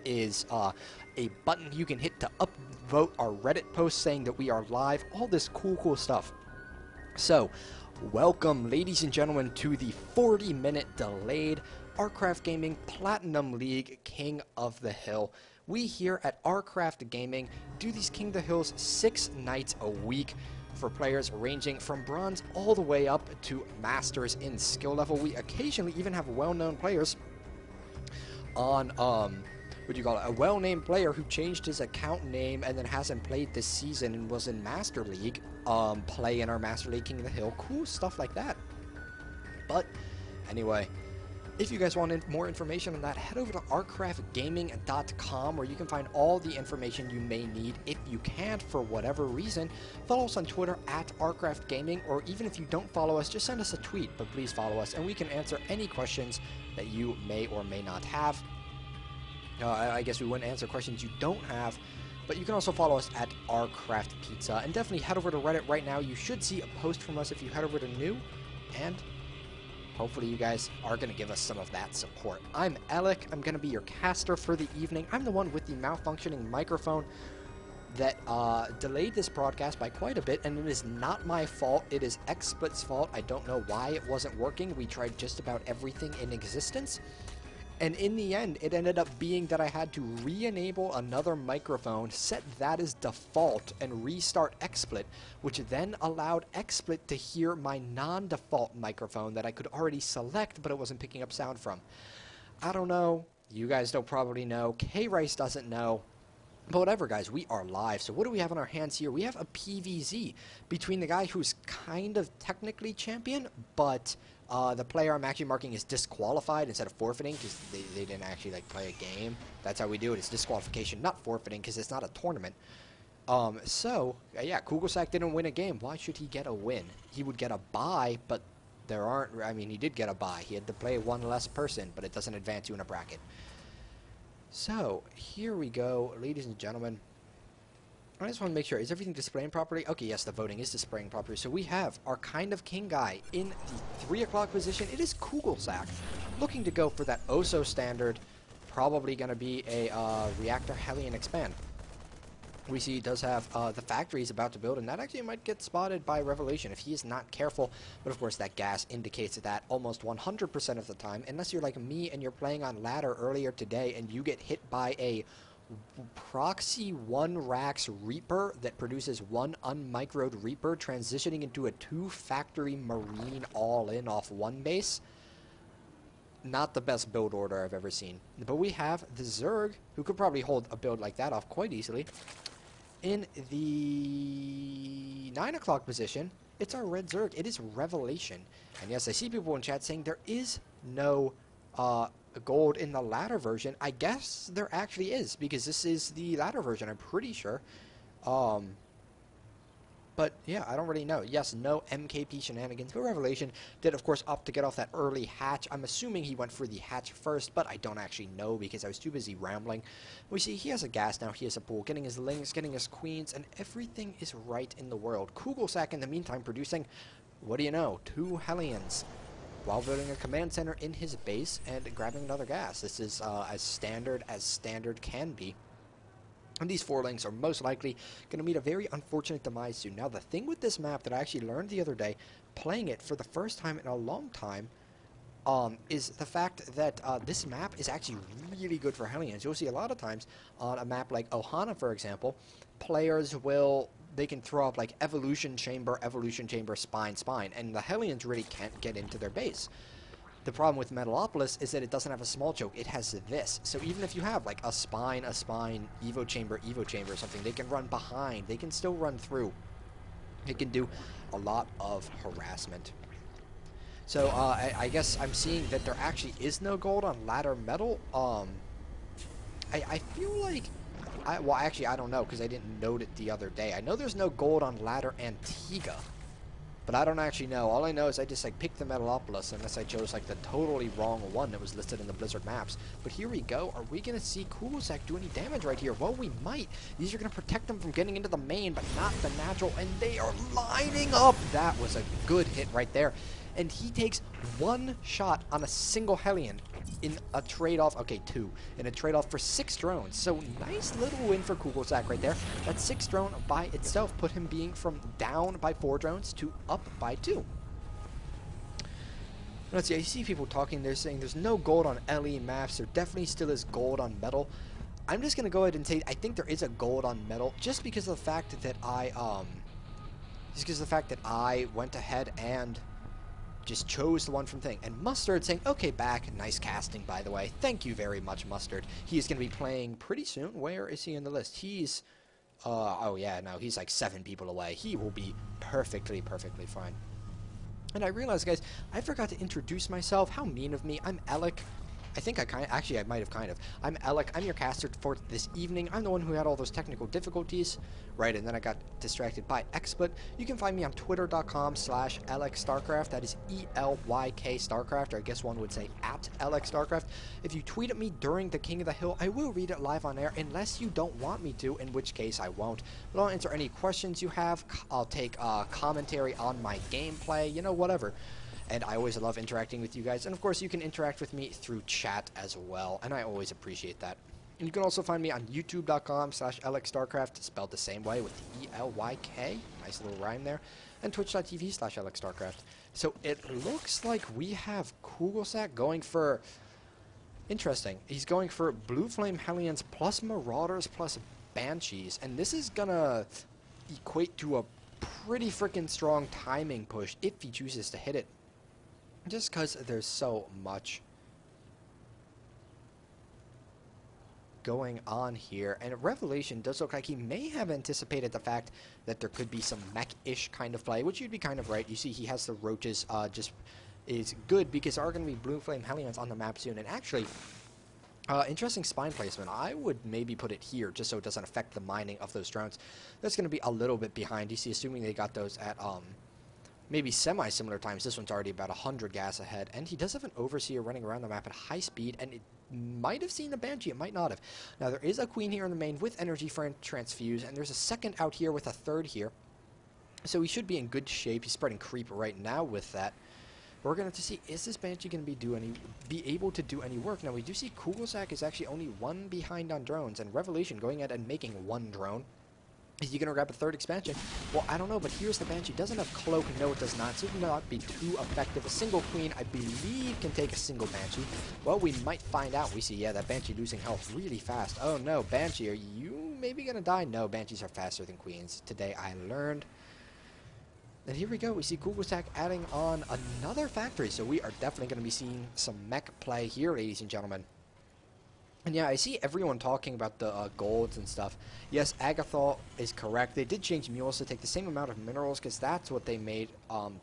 is a button you can hit to upvote our Reddit post saying that we are live, all this cool stuff. So, welcome, ladies and gentlemen, to the 40-minute delayed rCraftGaming Platinum League King of the Hill. We here at rCraftGaming do these King of the Hills 6 nights a week for players ranging from bronze all the way up to masters in skill level. We occasionally even have well-known players on, a well-named player who changed his account name and then hasn't played this season and was in Master League, play in our Master League King of the Hill. Cool stuff like that. But, anyway, if you guys want more information on that, head over to rCraftGaming.com where you can find all the information you may need. If you can't, for whatever reason, follow us on Twitter at rCraftGaming, or even if you don't follow us, just send us a tweet, but please follow us, and we can answer any questions that you may or may not have. I guess we wouldn't answer questions you don't have, but you can also follow us at rCraftPizza, and definitely head over to Reddit right now. You should see a post from us if you head over to New, and hopefully you guys are going to give us some of that support. I'm Alec. I'm going to be your caster for the evening. I'm the one with the malfunctioning microphone that delayed this broadcast by quite a bit, and it is not my fault. It is XSplit's fault. I don't know why it wasn't working. We tried just about everything in existence, and in the end, it ended up being that I had to re-enable another microphone, set that as default, and restart XSplit, which then allowed XSplit to hear my non-default microphone that I could already select, but it wasn't picking up sound from. I don't know. You guys don't probably know. K-Rice doesn't know. But whatever, guys, we are live. So what do we have on our hands here? We have a PVZ between the guy who's kind of technically champion, but the player I'm actually marking is disqualified instead of forfeiting because they didn't actually like play a game. That's how we do it. It's disqualification, not forfeiting, because it's not a tournament. Yeah, Kugelsack didn't win a game. Why should he get a win? He would get a bye, but there aren't. I mean, he did get a bye. He had to play one less person, but it doesn't advance you in a bracket. So, here we go, ladies and gentlemen. I just want to make sure, is everything displaying properly? Okay, yes, the voting is displaying properly. So we have our kind of king guy in the 3 o'clock position. It is Kugelsack, looking to go for that oh-so standard, probably going to be a reactor Hellion expand. We see he does have the factory he's about to build, and that actually might get spotted by Revelation if he is not careful. But of course, that gas indicates that almost 100% of the time, unless you're like me and you're playing on ladder earlier today and you get hit by a proxy 1 Rax Reaper that produces 1 unmicroed Reaper transitioning into a 2 factory Marine all-in off 1 base. Not the best build order I've ever seen. But we have the Zerg, who could probably hold a build like that off quite easily. In the 9 o'clock position, it's our red Zerg. It is Revelation. And yes, I see people in chat saying there is no gold in the ladder version. I guess there actually is, because this is the ladder version, I'm pretty sure. But yeah, I don't really know. Yes, no MKP shenanigans, but Revelation did, of course, opt to get off that early hatch. I'm assuming he went for the hatch first, but I don't actually know because I was too busy rambling. We see he has a gas now, he has a pool, getting his lings, getting his queens, and everything is right in the world. Kugelsack, in the meantime, producing, what do you know, 2 Hellions, while building a command center in his base and grabbing another gas. This is as standard can be. And these 4 links are most likely going to meet a very unfortunate demise soon. Now, the thing with this map that I actually learned the other day, playing it for the first time in a long time, is the fact that this map is actually really good for Hellions. You'll see a lot of times on a map like Ohana, for example, players they can throw up like evolution chamber, spine, and the Hellions really can't get into their base. The problem with Metalopolis is that it doesn't have a small choke, it has this. So even if you have like a spine, Evo chamber, or something, they can run behind, they can still run through. It can do a lot of harassment. So I guess I'm seeing that there actually is no gold on ladder metal. I feel like, well actually I don't know because I didn't note it the other day. I know there's no gold on ladder Antigua. But I don't actually know. All I know is I just like picked the Metalopolis unless I chose like the totally wrong one that was listed in the Blizzard maps. But here we go. Are we going to see Kugelsack do any damage right here? Well, we might. These are going to protect them from getting into the main, but not the natural. And they are lining up. That was a good hit right there. And he takes 1 shot on a single Hellion in a trade-off, okay, 2, in a trade-off for 6 drones. So nice little win for Kugelsack right there. That 6 drone by itself put him being from down by 4 drones to up by 2. Let's see, I see people talking, they're saying there's no gold on LE maps, there definitely still is gold on metal. I'm just going to go ahead and say I think there is a gold on metal just because of the fact that I went ahead and just chose the one from thing. And Mustard saying, okay, back. Nice casting, by the way. Thank you very much, Mustard. He's going to be playing pretty soon. Where is he in the list? He's, oh yeah, no, he's like 7 people away. He will be perfectly fine. And I realized, guys, I forgot to introduce myself. How mean of me. I'm Alec. I think I might have kind of. I'm Alec. I'm your caster for this evening. I'm the one who had all those technical difficulties. Right, and then I got distracted by XSplit. You can find me on twitter.com/AlecStarcraft. That is ELYK Starcraft, or I guess one would say at @AlecStarcraft. If you tweet at me during the King of the Hill, I will read it live on air, unless you don't want me to, in which case I won't. But I'll answer any questions you have. I'll take commentary on my gameplay, you know, whatever. And I always love interacting with you guys. And of course, you can interact with me through chat as well, and I always appreciate that. And you can also find me on youtube.com/AlecStarcraft, spelled the same way with ELYK. Nice little rhyme there. And twitch.tv/AlecStarcraft. So it looks like we have Kugelsack going for... Interesting. He's going for Blue Flame Hellions plus Marauders plus Banshees. And this is gonna equate to a pretty freaking strong timing push if he chooses to hit it. Just because there's so much going on here. And Revelation does look like he may have anticipated the fact that there could be some mech-ish kind of play, which you'd be kind of right. You see he has the roaches, just is good because there are going to be Blue Flame Hellions on the map soon. And actually, interesting spine placement. I would maybe put it here just so it doesn't affect the mining of those drones. That's going to be a little bit behind. You see, assuming they got those at maybe semi-similar times. This one's already about 100 gas ahead. And he does have an Overseer running around the map at high speed, and it might have seen the Banshee, it might not have. Now there is a Queen here in the main with energy for transfuse, and there's a second out here with a third here. So he should be in good shape. He's spreading creep right now with that. We're going to have to see, is this Banshee going to be able to do any work? Now we do see Kugelsack is actually only 1 behind on drones, and Revelation going ahead and making 1 drone. Is he going to grab a 3rd expansion? Well, I don't know, but here's the Banshee. Doesn't have Cloak. No, it does not. So it will not be too effective. A single Queen, I believe, can take a single Banshee. Well, we might find out. We see, yeah, that Banshee losing health really fast. Oh, no, Banshee, are you maybe going to die? No, Banshees are faster than Queens. Today I learned. And here we go. We see Kugelsack adding on another factory. So we are definitely going to be seeing some mech play here, ladies and gentlemen. And yeah, I see everyone talking about the golds and stuff. Yes, Agathol is correct. They did change mules to take the same amount of minerals because that's what they made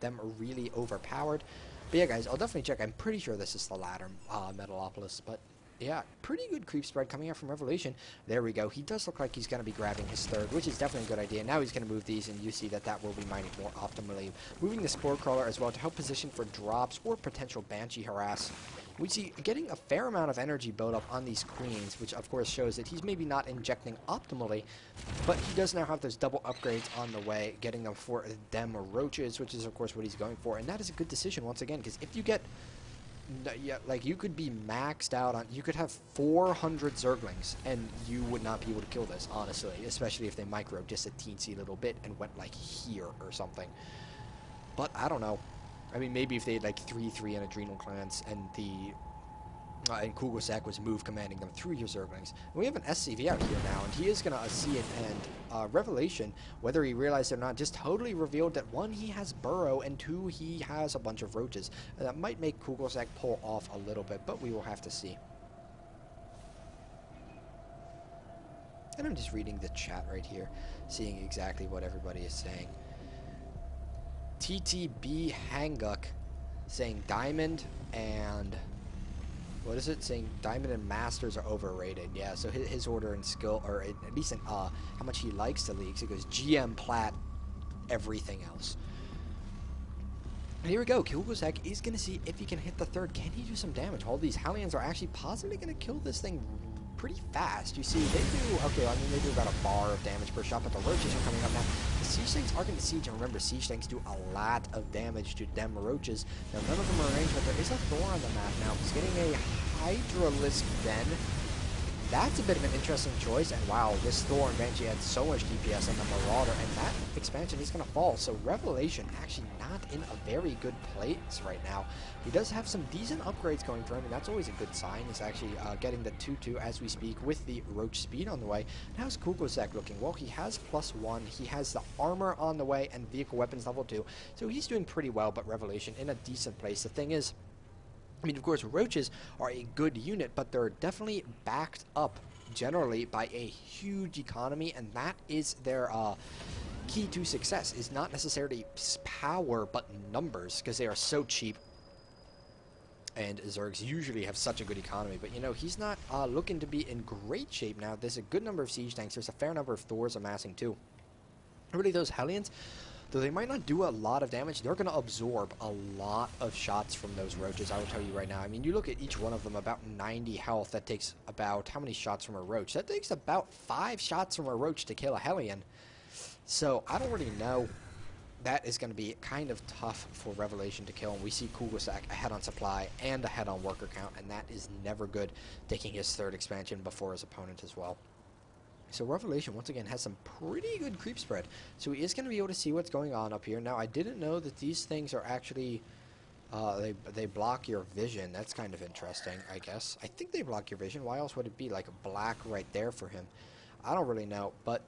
them really overpowered. But yeah, guys, I'll definitely check. I'm pretty sure this is the latter Metalopolis. But yeah, pretty good creep spread coming out from Revelation. There we go. He does look like he's going to be grabbing his 3rd, which is definitely a good idea. Now he's going to move these, and you see that that will be mining more optimally. Moving the Spore Crawler as well to help position for drops or potential Banshee harass. We see getting a fair amount of energy buildup on these Queens, which of course shows that he's maybe not injecting optimally, but he does now have those double upgrades on the way, getting them for them roaches, which is of course what he's going for. And that is a good decision once again, because if you get... Yeah, like you could be maxed out on, you could have 400 Zerglings and you would not be able to kill this, honestly, especially if they micro just a teensy little bit and went like here or something. But I don't know. I mean, maybe if they had like 3-3 in Adrenal Clans and and Kugelsack was move commanding them through your Zerglings. And we have an SCV out here now, and he is going to see it, and Revelation, whether he realized it or not, just totally revealed that 1, he has Burrow, and 2, he has a bunch of roaches. And that might make Kugelsack pull off a little bit, but we will have to see. And I'm just reading the chat right here, seeing exactly what everybody is saying. TTB Hanguk saying Diamond and... what is it? Saying Diamond and Masters are overrated. Yeah, so his order and skill, or at least in how much he likes the leagues, it goes GM, Plat, everything else. And here we go. Kugelsack is going to see if he can hit the 3rd. Can he do some damage? All these Hellions are actually possibly going to kill this thing pretty fast. You see, they do, okay, I mean, they do about a bar of damage per shot, but the roaches are coming up now. The siege tanks are going to siege, and remember, siege tanks do a lot of damage to them roaches. Now, none of them are ranged, but there is a Thor on the map now. He's getting a Hydralisk then. That's a bit of an interesting choice, and wow, this Thor and Banshee had so much DPS on the Marauder, and that expansion is going to fall, so Revelation actually not in a very good place right now. He does have some decent upgrades going for him, and that's always a good sign. He's actually getting the 2-2 as we speak with the Roach Speed on the way. And how's Kugelsack looking? Well, he has +1, he has the armor on the way, and vehicle weapons level 2, so he's doing pretty well, but Revelation in a decent place. The thing is, I mean, of course, Roaches are a good unit, but they're definitely backed up generally by a huge economy, and that is their key to success, is not necessarily power, but numbers, because they are so cheap. And Zergs usually have such a good economy, but you know, he's not looking to be in great shape now. There's a good number of siege tanks. There's a fair number of Thors amassing too. Really, those Hellions, though they might not do a lot of damage, they're going to absorb a lot of shots from those Roaches, I will tell you right now. I mean, you look at each one of them, about 90 health. That takes about, how many shots from a Roach? That takes about 5 shots from a Roach to kill a Hellion. So, I don't really know. That is going to be kind of tough for Revelation to kill. And we see Kugelsack ahead on supply and ahead on worker count, and that is never good, taking his 3rd expansion before his opponent as well. So Revelation, once again, has some pretty good creep spread. So he is going to be able to see what's going on up here. Now, I didn't know that these things are actually, they block your vision. That's kind of interesting, I guess. I think they block your vision. Why else would it be like black right there for him? I don't really know, but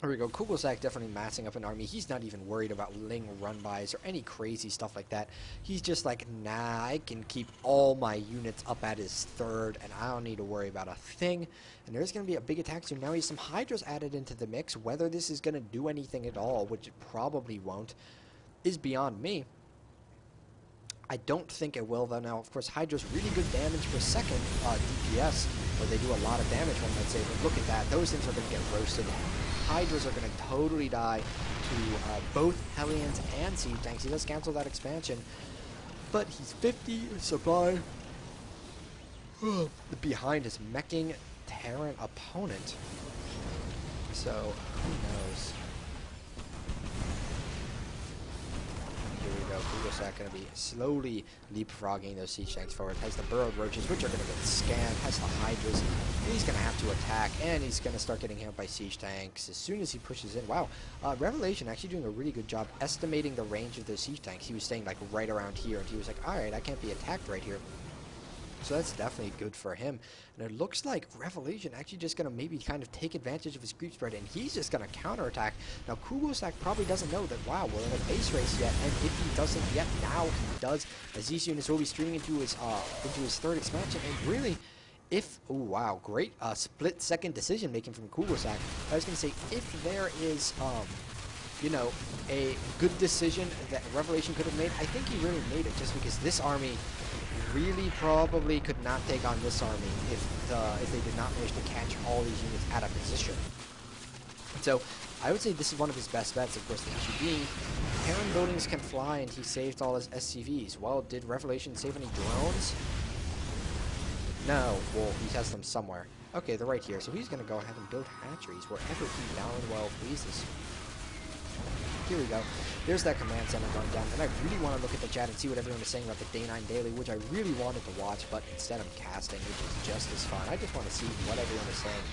here we go. Kugelsack definitely massing up an army. He's not even worried about Ling run-bys or any crazy stuff like that. He's just like, nah, I can keep all my units up at his 3rd, and I don't need to worry about a thing. And there's going to be a big attack soon. Now, he has some Hydras added into the mix. Whether this is going to do anything at all, which it probably won't, is beyond me. I don't think it will, though. Now, of course, Hydra's really good damage per second DPS, where they do a lot of damage, one might say. But look at that. Those things are going to get roasted. Hydras are going to totally die to both Hellions and Siege Tanks. He does cancel that expansion, but he's 50 supply behind his meching Terran opponent. So, who knows? Here we go. Kugelsack going to be slowly leapfrogging those siege tanks forward. Has the burrowed Roaches, which are going to get scanned. Has the Hydras. He's going to have to attack, and he's going to start getting hit by siege tanks as soon as he pushes in. Wow. Revelation actually doing a really good job estimating the range of those siege tanks. He was staying like right around here, and he was like, alright, I can't be attacked right here. So that's definitely good for him. And it looks like Revelation actually just going to maybe kind of take advantage of his creep spread, and he's just going to counterattack. Now, Kugelsack probably doesn't know that, wow, we're in a base race yet, and if he doesn't yet, now he does, as these units will be streaming into his 3rd expansion, and really, if, oh wow, great split-second decision-making from Kugelsack. I was going to say, if there is, you know, a good decision that Revelation could have made, I think he really made it, just because this army really probably could not take on this army if they did not manage to catch all these units out of position. So I would say this is one of his best bets. Of course, the issue being, Terran buildings can fly, and he saved all his SCVs. Well, did Revelation save any drones? No. Well, he has them somewhere. Okay, they're right here. So he's going to go ahead and build hatcheries wherever he darn well pleases. Here we go. There's that command center going down, and I really want to look at the chat and see what everyone is saying about the Day 9 Daily, which I really wanted to watch, but instead I'm casting, which is just as fun. I just want to see what everyone is saying.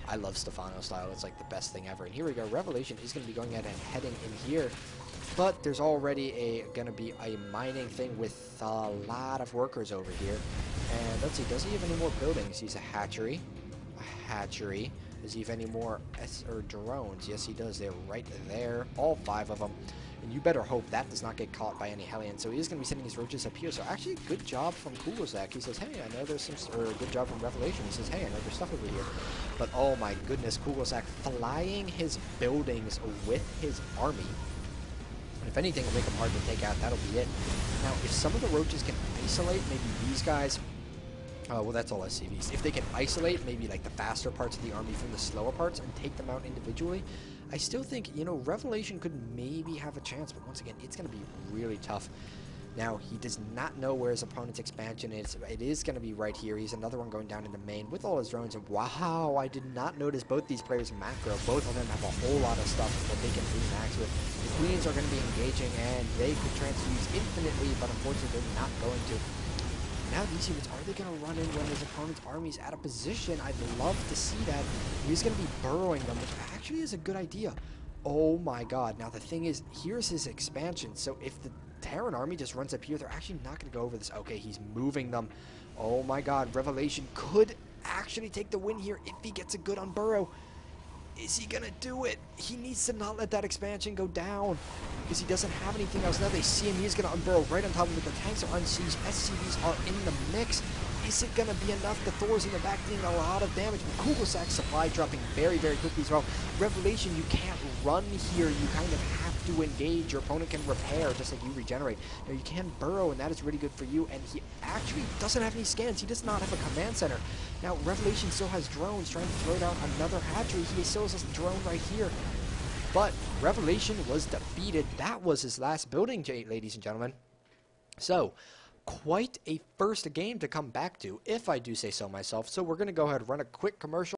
I love Stefano style. It's like the best thing ever. And here we go. Revelation is going to be going ahead and heading in here, but there's already going to be a mining thing with a lot of workers over here. And let's see, does he have any more buildings? He's a hatchery. A hatchery. Does he have any more drones? Yes, he does. They're right there. All 5 of them. And you better hope that does not get caught by any Hellions. So he is going to be sending his Roaches up here. So actually, good job from Kugelsack. He says, hey, I know there's some... Or good job from Revelation. He says, hey, I know there's stuff over here. But oh my goodness, Kugelsack flying his buildings with his army. And if anything will make them hard to take out, that'll be it. Now, if some of the Roaches can isolate, maybe these guys... well, that's all SCVs. If they can isolate maybe like the faster parts of the army from the slower parts and take them out individually, I still think, you know, Revelation could maybe have a chance, but once again, it's going to be really tough. Now, he does not know where his opponent's expansion is. It is going to be right here. He's another one going down into main with all his drones. And wow, I did not notice both these players macro. Both of them have a whole lot of stuff that they can re-max with. The Queens are going to be engaging, and they could transfuse infinitely, but unfortunately, they're not going to. Now these units, are they going to run in when his opponent's army is out of position? I'd love to see that. He's going to be burrowing them, which actually is a good idea. Oh my god. Now the thing is, here's his expansion. So if the Terran army just runs up here, they're actually not going to go over this. Okay, he's moving them. Oh my god. Revelation could actually take the win here if he gets a good on burrow. Is he going to do it? He needs to not let that expansion go down because he doesn't have anything else. Now they see him. He's going to unburrow right on top of it. The tanks are unsieged. SCVs are in the mix. Is it going to be enough? The Thor's in the back doing a lot of damage. Kugelsack supply dropping very, very quickly as well. Revelation, you can't run here. You kind of have to engage. Your opponent can repair just like you regenerate. Now you can burrow, and that is really good for you. And he actually doesn't have any scans. He does not have a command center. Now Revelation still has drones trying to throw down another hatchery. He still has a drone right here. But Revelation was defeated. That was his last building, ladies and gentlemen. So, quite a first game to come back to, if I do say so myself. So we're going to go ahead and run a quick commercial.